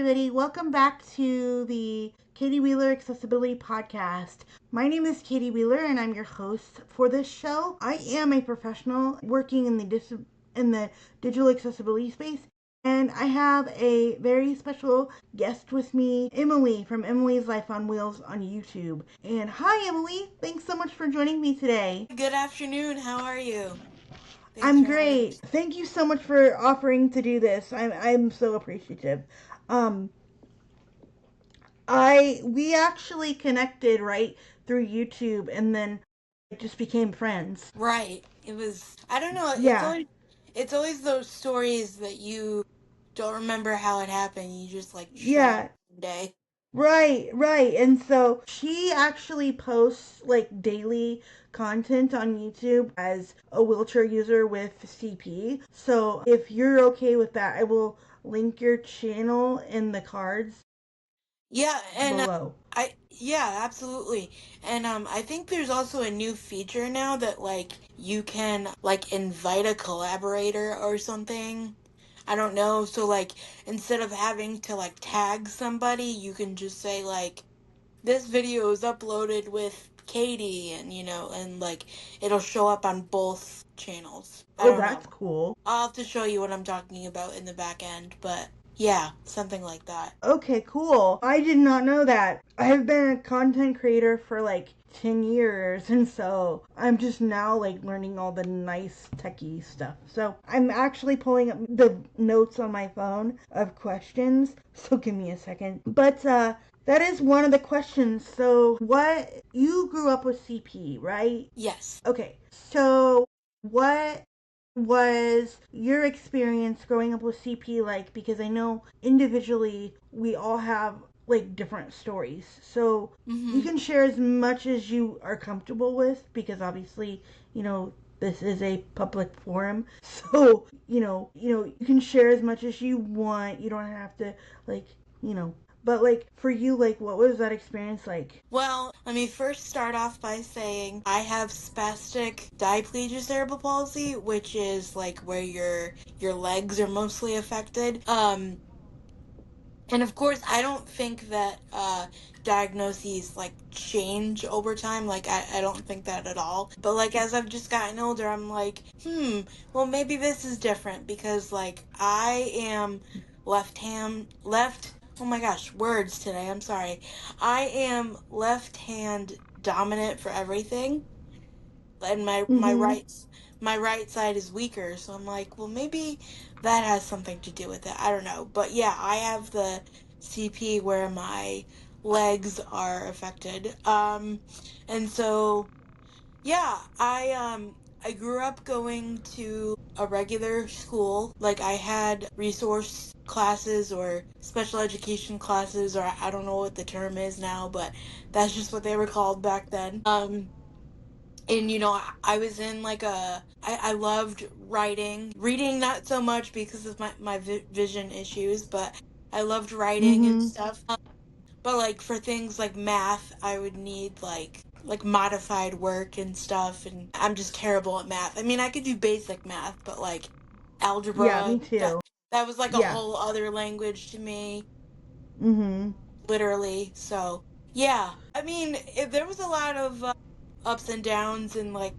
everybody. Welcome back to the Katie Wheeler Accessibility Podcast. My name is Katie Wheeler, and I'm your host for this show. I am a professional working in the digital accessibility space, and I have a very special guest with me, Emily from Emily's Life on Wheels on YouTube. And hi, Emily. Thanks so much for joining me today. Good afternoon. How are you? Thanks I'm for having me. great. Thank you so much for offering to do this. I'm so appreciative. Um, we actually connected right through YouTube, and then it just became friends. Right. It was I don't know, Yeah, it's always those stories that you don't remember how it happened. You just like show up yeah, one day. right. And so she actually posts like daily content on YouTube as a wheelchair user with CP. So if you're okay with that, I will link your channel in the cards Yeah, and below. yeah, absolutely. And I think there's also a new feature now that like you can like invite a collaborator or something. I don't know. So like instead of having to like tag somebody, you can just say like this video is uploaded with Katie, and and like it'll show up on both channels. I Oh, don't that's know. cool. I'll have to show you what I'm talking about in the back end, but yeah, something like that. Okay, cool. I did not know that. I've been a content creator for like 10 years, and so I'm just now like learning all the nice techie stuff. So I'm actually pulling up the notes on my phone of questions. So give me a second. But that is one of the questions. So what you grew up with CP, right? Yes. Okay. So what was your experience growing up with CP like? Because I know individually we all have like different stories. So you Mm-hmm. can share as much as you are comfortable with because obviously, you know, this is a public forum. So, you can share as much as you want. You don't have to like, you know, but like for you like what was that experience like? Well, let me first start off by saying I have spastic diplegia cerebral palsy, which is like where your legs are mostly affected. And of course, I don't think that diagnoses like change over time. Like, I don't think that at all. But like, as I've just gotten older, I'm like, well, maybe this is different because like I am left. Oh my gosh, words today. I'm sorry. I am left hand dominant for everything, and Mhm. my right side is weaker, so I'm like, well, maybe that has something to do with it. I don't know. But yeah, I have the CP where my legs are affected. And so yeah, I grew up going to a regular school. Like I had resource classes or special education classes, or I don't know what the term is now, but that's just what they were called back then. And I was in like I loved writing, reading not so much because of my vision issues, but I loved writing and Mhm. stuff. But like for things like math, I would need like modified work and stuff, and I'm just terrible at math. I mean, I could do basic math, but like Yeah, algebra, me too. that was like a Yeah. whole other language to me, Mhm. literally. So yeah, I mean, there was a lot of ups and downs and like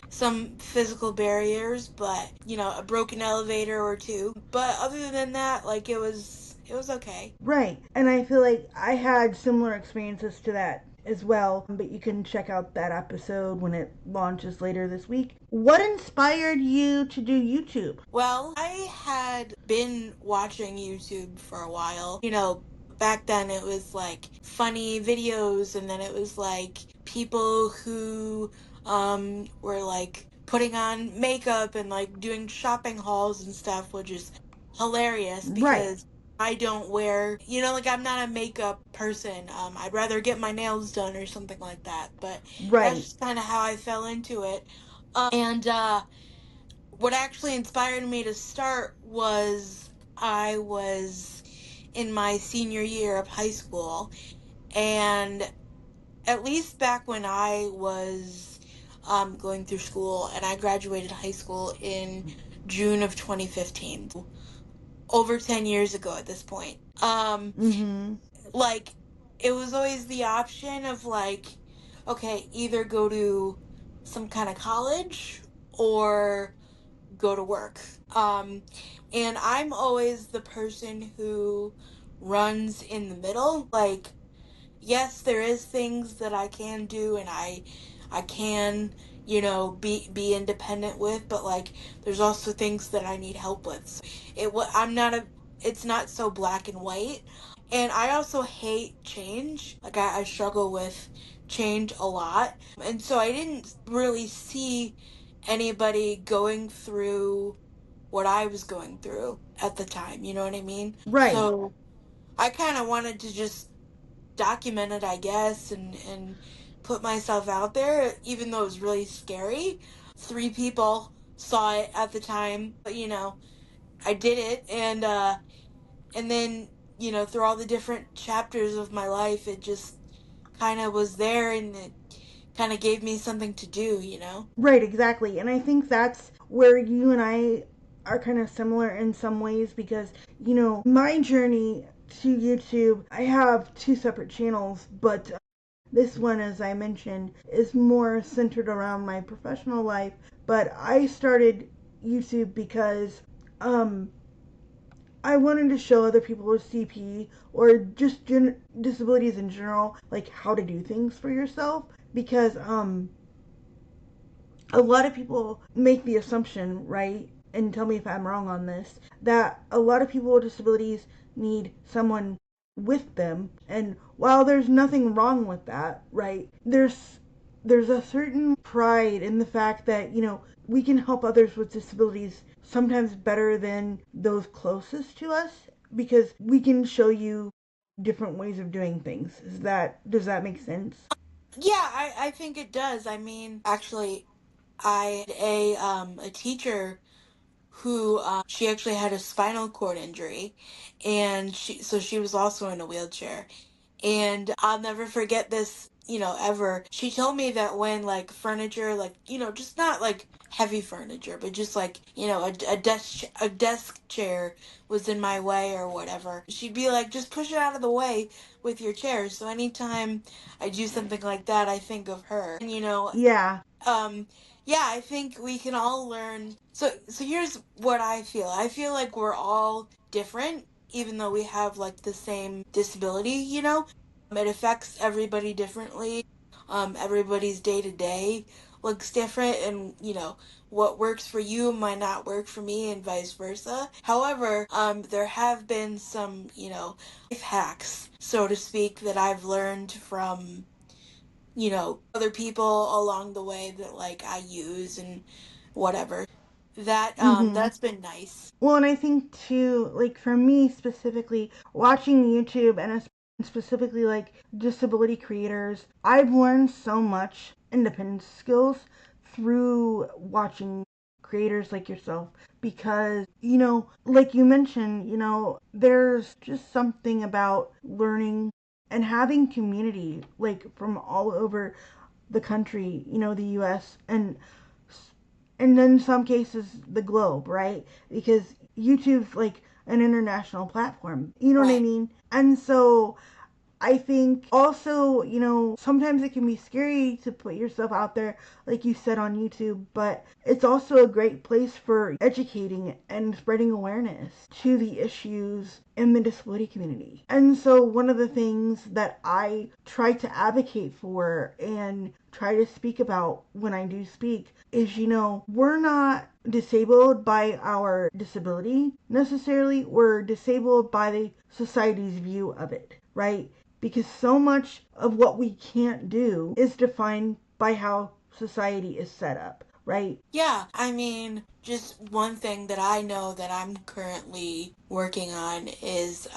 some physical barriers, but a broken elevator or two. But other than that, like it was okay. Right. And I feel like I had similar experiences to that as well, but you can check out that episode when it launches later this week. What inspired you to do YouTube? Well, I had been watching YouTube for a while. Back then it was like funny videos, and then it was like people who were like putting on makeup and like doing shopping hauls and stuff, which is hilarious Right. because I don't wear, like I'm not a makeup person. I'd rather get my nails done or something like that. But that's Right. just kind of how I fell into it. And what actually inspired me to start was I was in my senior year of high school, and at least back when I was going through school, and I graduated high school in June of 2015. over 10 years ago at this point. Mm-hmm. Like it was always the option of like, okay, either go to some kind of college or go to work. And I'm always the person who runs in the middle. Like, yes, there is things that I can do and I can, be independent with, but like there's also things that I need help with. So I'm not a it's not so black and white. And I also hate change. Like I struggle with change a lot. And so I didn't really see anybody going through what I was going through at the time, you know what I mean? Right. So I kind of wanted to just document it, I guess, and put myself out there, even though it was really scary. 3 people saw it at the time, but I did it, and then through all the different chapters of my life, it just kind of was there, and it kind of gave me something to do. Right, exactly. And I think that's where you and I are kind of similar in some ways because, my journey to YouTube, I have two separate channels, but this one, as I mentioned, is more centered around my professional life. But I started YouTube because um, I wanted to show other people with CP or just disabilities in general, like how to do things for yourself. Because a lot of people make the assumption, right? And tell me if I'm wrong on this, that a lot of people with disabilities need someone with them. And while there's nothing wrong with that, right? There's a certain pride in the fact that, we can help others with disabilities sometimes better than those closest to us because we can show you different ways of doing things. Does that make sense? Yeah, I think it does. I mean, actually, I had a teacher who she actually had a spinal cord injury, and she was also in a wheelchair. And I'll never forget this, ever. She told me that when like furniture, like, just not like heavy furniture, but just like, a desk chair was in my way or whatever, she'd be like, just push it out of the way with your chair. So anytime I do something like that, I think of her. And Yeah. um yeah, I think we can all learn. So here's what I feel like we're all different, even though we have like the same disability. It affects everybody differently. Everybody's day to day looks different, and what works for you might not work for me, and vice versa. However, there have been some life hacks, so to speak, that I've learned from other people along the way that like I use and whatever. Mm-hmm. That's been nice. Well, and I think too, like for me specifically, watching YouTube and specifically like disability creators, I've learned so much independence skills through watching creators like yourself because, like you mentioned, there's just something about learning and having community like from all over the country, the US and in some cases the globe, right? Because YouTube's like an international platform. You know what I Right. mean? And so I think also, sometimes it can be scary to put yourself out there, like you said on YouTube, but it's also a great place for educating and spreading awareness to the issues in the disability community. And so, one of the things that I try to advocate for and try to speak about when I do speak is, we're not disabled by our disability necessarily, we're disabled by the society's view of it, right? Because so much of what we can't do is defined by how society is set up, right? Yeah, I mean, just one thing that I know that I'm currently working on is,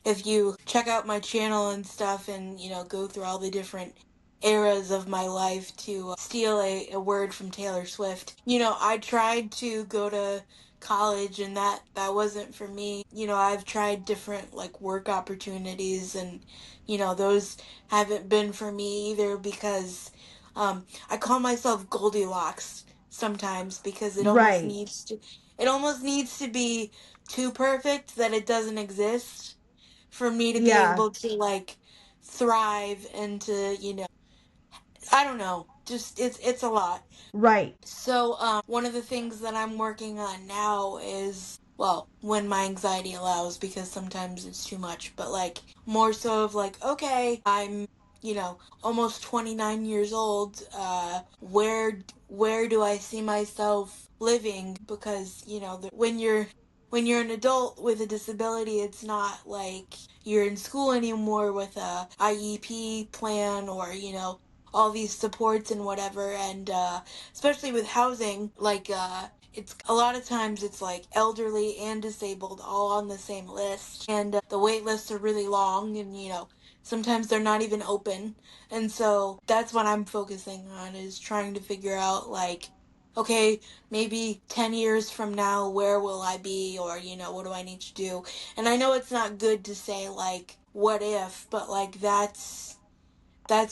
if you check out my channel and stuff and, go through all the different eras of my life to steal a word from Taylor Swift. I tried to go to college and that wasn't for me. I've tried different like work opportunities and, those haven't been for me either because I call myself Goldilocks sometimes because Right. it almost needs to be too perfect that it doesn't exist for me to be Yeah. able to like thrive and to, I don't know, just it's a lot. Right. So, one of the things that I'm working on now is, well, when my anxiety allows, because sometimes it's too much, but like more so of like, okay, I'm, almost 29 years old. Where do I see myself living? Because, when you're an adult with a disability, it's not like you're in school anymore with a IEP plan or, all these supports and whatever. And especially with housing, like it's a lot of times it's like elderly and disabled all on the same list, and the wait lists are really long, and sometimes they're not even open. And so that's what I'm focusing on, is trying to figure out like, okay, maybe 10 years from now, where will I be, or what do I need to do? And I know it's not good to say like what if, but like that's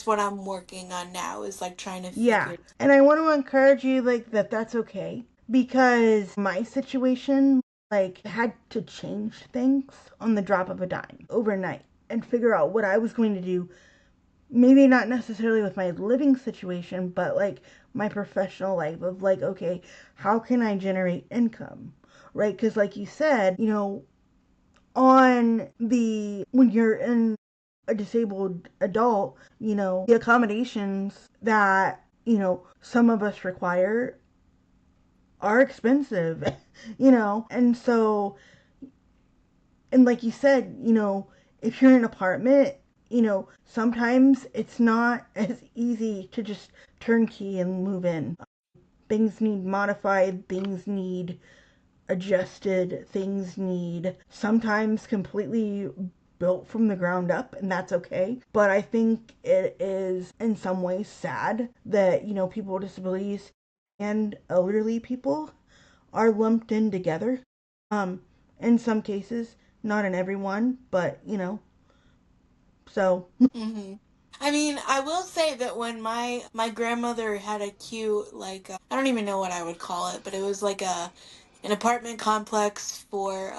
what I'm working on now, is like trying to Yeah. figure. And I want to encourage you like that that's okay because my situation like had to change things on the drop of a dime overnight and figure out what I was going to do. Maybe not necessarily with my living situation, but like my professional life of like, okay, how can I generate income? Right? Because, like you said, on the when you're in a disabled adult, the accommodations that, some of us require are expensive, and so, and like you said, if you're in an apartment, sometimes it's not as easy to just turnkey and move in. Things need modified, things need adjusted, things need sometimes completely built from the ground up, and that's okay. But I think it is in some ways sad that, people with disabilities and elderly people are lumped in together. In some cases, not in everyone, but so Hmm. I mean, I will say that when my grandmother had a cute, like, I don't even know what I would call it, but it was like an apartment complex for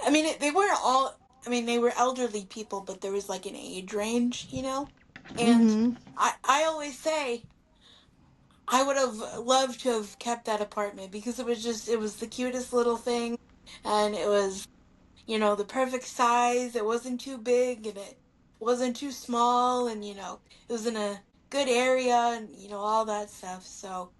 I mean, they weren't all, I mean, they were elderly people, but there was like an age range, and mhm. I always say I would have loved to have kept that apartment, because it was the cutest little thing, and it was, the perfect size. It wasn't too big and it wasn't too small, and it was in a good area, and all that stuff. So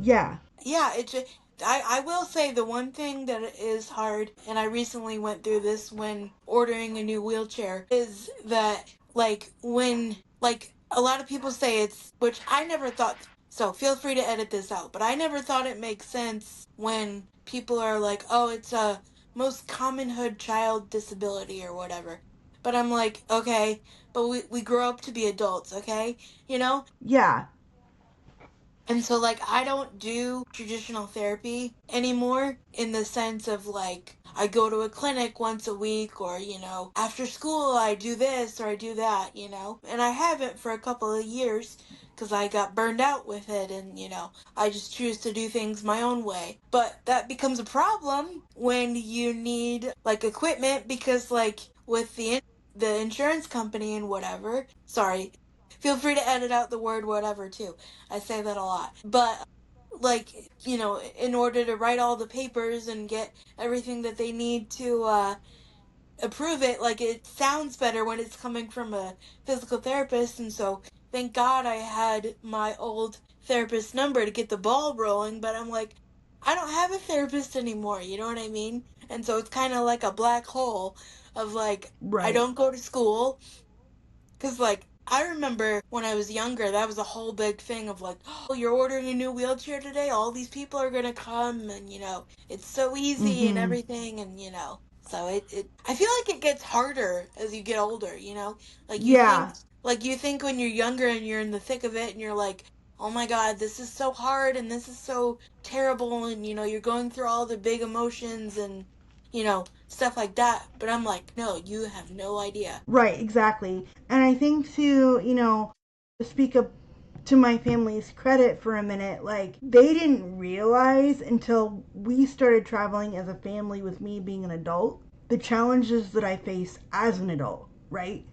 Yeah. yeah, it just, I will say the one thing that is hard, and I recently went through this when ordering a new wheelchair, is that like when like a lot of people say it's, which I never thought, so feel free to edit this out, but I never thought it makes sense when people are like, oh, it's a most common hood child disability or whatever. But I'm like, okay, but we grow up to be adults, okay? You know? Yeah. And so, like, I don't do traditional therapy anymore, in the sense of like, I go to a clinic once a week, or, after school I do this or I do that, and I haven't for a couple of years because I got burned out with it, and, I just choose to do things my own way. But that becomes a problem when you need like equipment, because, like, with the insurance company and whatever, sorry, feel free to edit out the word whatever too. I say that a lot. But like, in order to write all the papers and get everything that they need to approve it, like, it sounds better when it's coming from a physical therapist. And so thank God I had my old therapist number to get the ball rolling, but I'm like, I don't have a therapist anymore, you know what I mean? And so it's kind of like a black hole of like, I Right. don't go to school. Because, like, I remember when I was younger, that was a whole big thing of like, oh, you're ordering a new wheelchair today? All these people are gonna come, and, it's so easy and Mhm. everything, and, so I feel like it gets harder as you get older, Like, Yeah. you think when you're younger and you're in the thick of it, and you're like, oh my God, this is so hard, and this is so terrible, and, you're going through all the big emotions and, stuff like that. But I'm like, no, you have no idea. Right, exactly. And I think to, to speak up to my family's credit for a minute, like they didn't realize until we started traveling as a family with me being an adult, the challenges that I face as an adult, right?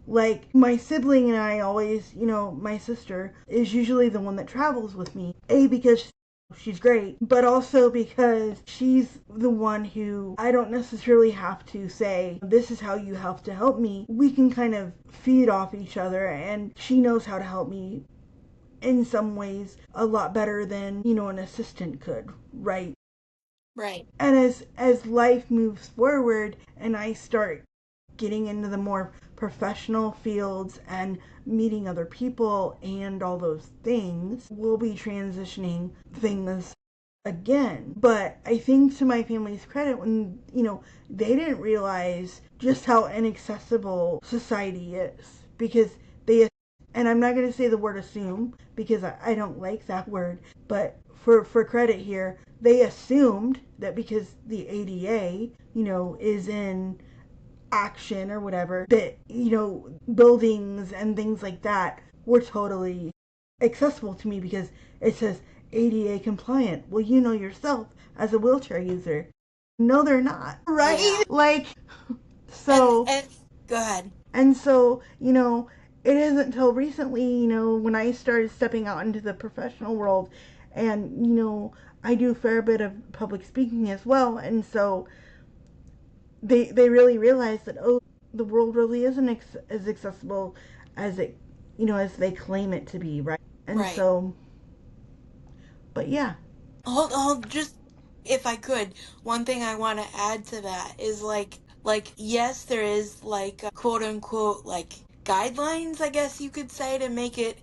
Like my sibling and I always, my sister is usually the one that travels with me. A, because she's great, but also because she's the one who I don't necessarily have to say, this is how you have to help me. We can kind of feed off each other, and she knows how to help me in some ways a lot better than, an assistant could, right? Right. And as life moves forward and I start getting into the more professional fields and meeting other people and all those things, we'll be transitioning things again. But I think to my family's credit, when, they didn't realize just how inaccessible society is because they, and I'm not going to say the word assume because I don't like that word, but for credit here, they assumed that because the ADA, is in action or whatever, that, buildings and things like that were totally accessible to me because it says ADA compliant. Well, you know yourself as a wheelchair user. No, they're not, right? Yeah. Like, And so, and go ahead. and so, it isn't until recently, when I started stepping out into the professional world and, I do a fair bit of public speaking as well. And so they really realized that, oh, the world really isn't as accessible as it, as they claim it to be, right? And Right. so, but yeah. Hold, just if I could, one thing I want to add to that is yes, there is quote unquote like guidelines, I guess you could say, to make it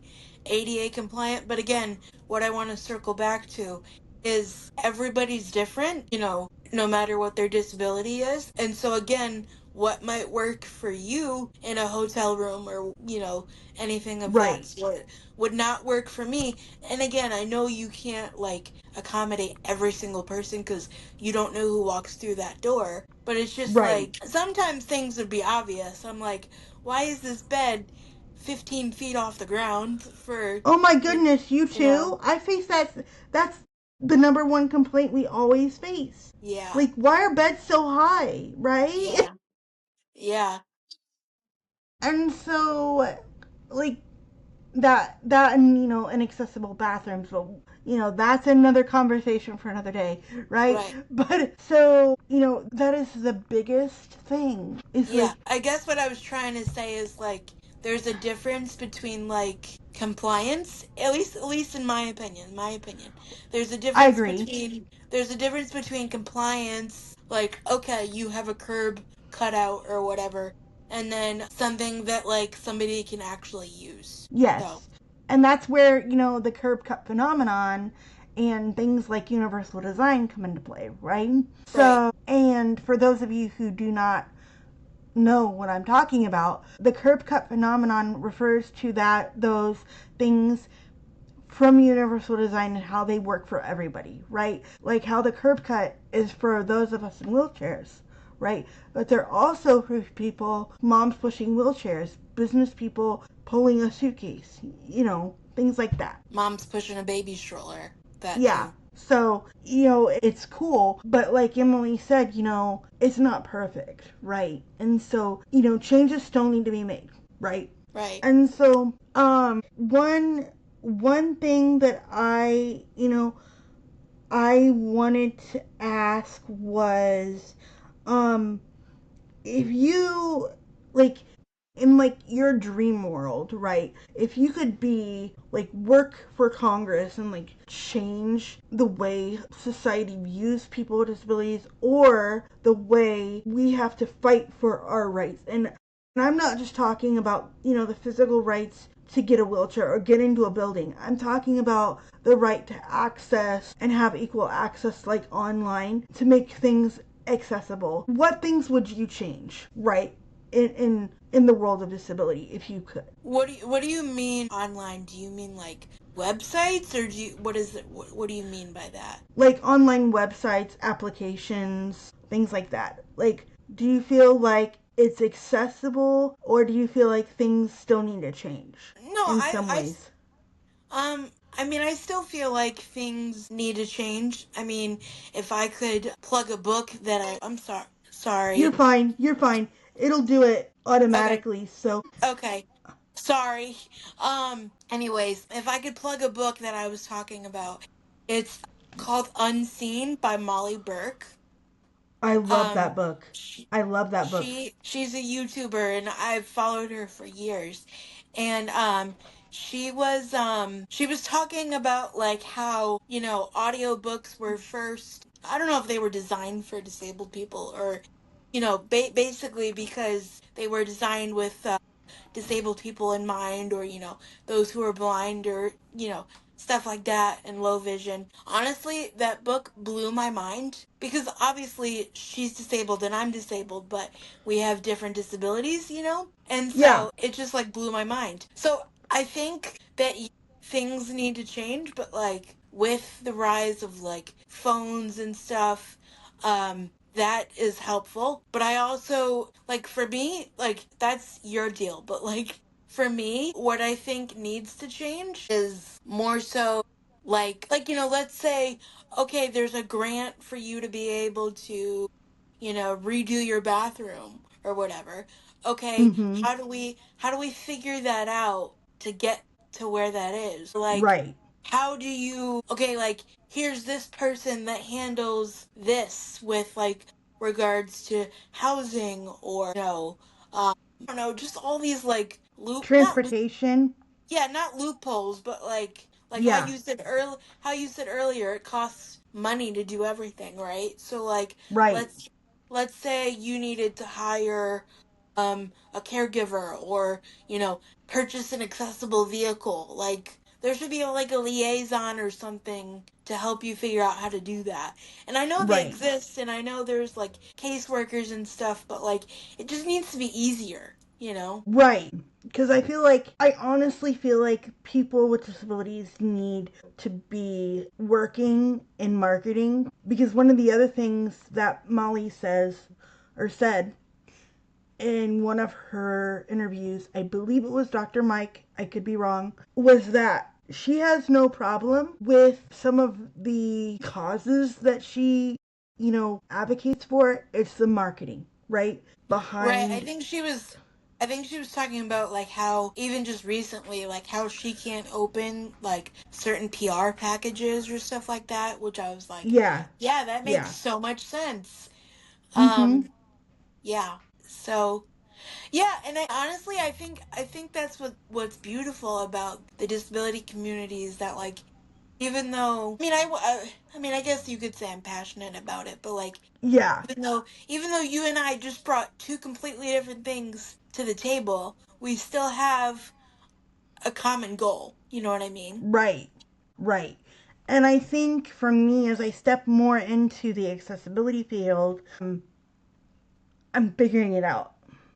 ADA compliant. But again, what I want to circle back to is everybody's different, no matter what their disability is. And so again, what might work for you in a hotel room or, anything of that Right. sort would not work for me. And again, I know you can't accommodate every single person because you don't know who walks through that door. But it's just Right. like sometimes things would be obvious. I'm like, why is this bed 15 feet off the ground for, Oh my you, goodness, you you know, too? I face that. That's the number one complaint we always face. yeah, Like, why are beds so high, right? yeah, yeah, And so, like, that and inaccessible bathrooms, but that's another conversation for another day, right? right. But so that is the biggest thing, is Yeah, like, I guess what I was trying to say is there's a difference between compliance, at least in my opinion. There's a I difference agree. between there's a difference between compliance, like okay, you have a curb cutout or whatever, and then something that somebody can actually use. So, Yes. And that's where, the curb cut phenomenon and things like universal design come into play, right? right. So, and for those of you who do not know what I'm talking about, the curb cut phenomenon refers to those things from universal design and how they work for everybody, right? Like how the curb cut is for those of us in wheelchairs, right? But they're also for people, moms pushing wheelchairs, business people pulling a suitcase, things like that. Mom's pushing a baby stroller. That Yeah. too. So, it's cool, but like Emily said, it's not perfect, right? And so, changes still need to be made, right? Right. And so, one thing that I wanted to ask was, um, if you, like, in like your dream world, right? If you could be like work for Congress and like change the way society views people with disabilities or the way we have to fight for our rights. And I'm not just talking about, the physical rights to get a wheelchair or get into a building. I'm talking about the right to access and have equal access like online to make things accessible. What things would you change, right? In the world of disability, if you could. What do you mean online? Do you mean websites, or what is it? What do you mean by that? Like online websites, applications, things like that. Like, do you feel like it's accessible or do you feel like things still need to change No, in some ways? I mean, I still feel like things need to change. I mean, if I could plug a book that I'm sorry. You're Sorry. fine. You're fine. It'll do it Okay. automatically. So, Okay. Sorry. Anyways, if I could plug a book that I was talking about, it's called Unseen by Molly Burke. I love that Um, book. she, I love that book. she's a YouTuber and I've followed her for years. And she was talking about like how, audiobooks were first, I don't know if they were designed for disabled people or basically because they were designed with disabled people in mind or those who are blind or stuff like that and low vision. Honestly, that book blew my mind because obviously she's disabled and I'm disabled, but we have different disabilities, and Yeah. so it just like blew my mind. So I think that things need to change, but like with the rise of like phones and stuff, that is helpful. But I also, like, for me, like, that's your deal. But, like, for me, what I think needs to change is more so let's say, okay, there's a grant for you to be able to, redo your bathroom or whatever. Okay, Mm-hmm. how do we figure that out to get to where that is? Like, Right. how do you okay, like here's this person that handles this with like regards to housing or I don't know, just all these like Transportation. not loopholes, but like Yeah. how you said earlier, it costs money to do everything, right? So like Right. let's say you needed to hire a caregiver or, purchase an accessible vehicle. Like there should be like a liaison or something to help you figure out how to do that. And I know they Right. exist and I know there's like caseworkers and stuff, but like it just needs to be easier, Right. Because I honestly feel like people with disabilities need to be working in marketing. Because one of the other things that Molly said in one of her interviews, I believe it was Dr. Mike, I could be wrong, was that she has no problem with some of the causes that she, advocates for. It's the marketing, right? Right. Behind, I think she was talking about like how even just recently, like how she can't open like certain PR packages or stuff like that, which I was like, yeah, yeah, that makes yeah. so much sense. Mm-hmm. Um, yeah. So, yeah, and I think that's what's beautiful about the disability community is that like even though I mean I guess you could say I'm passionate about it, but like Yeah, even though you and I just brought two completely different things to the table, we still have a common goal. You know what I mean? right, right. And I think for me, as I step more into the accessibility field, I'm figuring it out.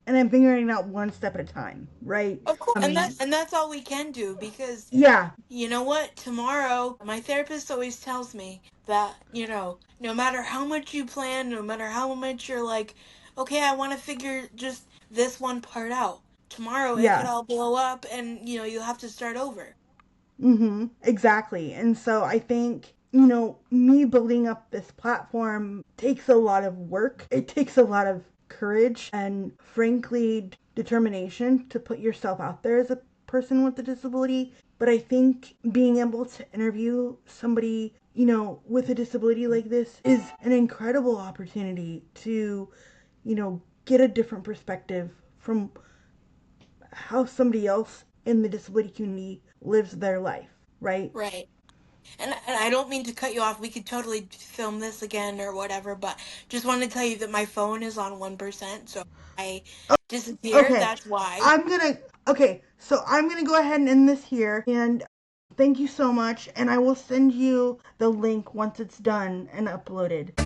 And I'm figuring it out one step at a time, right? Of course, I and mean, that's all we can do because yeah, you know what? Tomorrow, my therapist always tells me that, no matter how much you plan, no matter how much you're like, okay, I want to figure just this one part out. Tomorrow it could yeah. all blow up and, you'll have to start over. Mm-hmm. Exactly. And so I think, me building up this platform takes a lot of work. It takes a lot of courage and, frankly, determination to put yourself out there as a person with a disability. But I think being able to interview somebody, with a disability like this is an incredible opportunity to, get a different perspective from how somebody else in the disability community lives their life, right? Right. And I don't mean to cut you off. We could totally film this again or whatever, but just wanted to tell you that my phone is on 1%, so if I disappear, Okay, that's why. I'm gonna. Okay, so I'm gonna go ahead and end this here. And thank you so much. And I will send you the link once it's done and uploaded.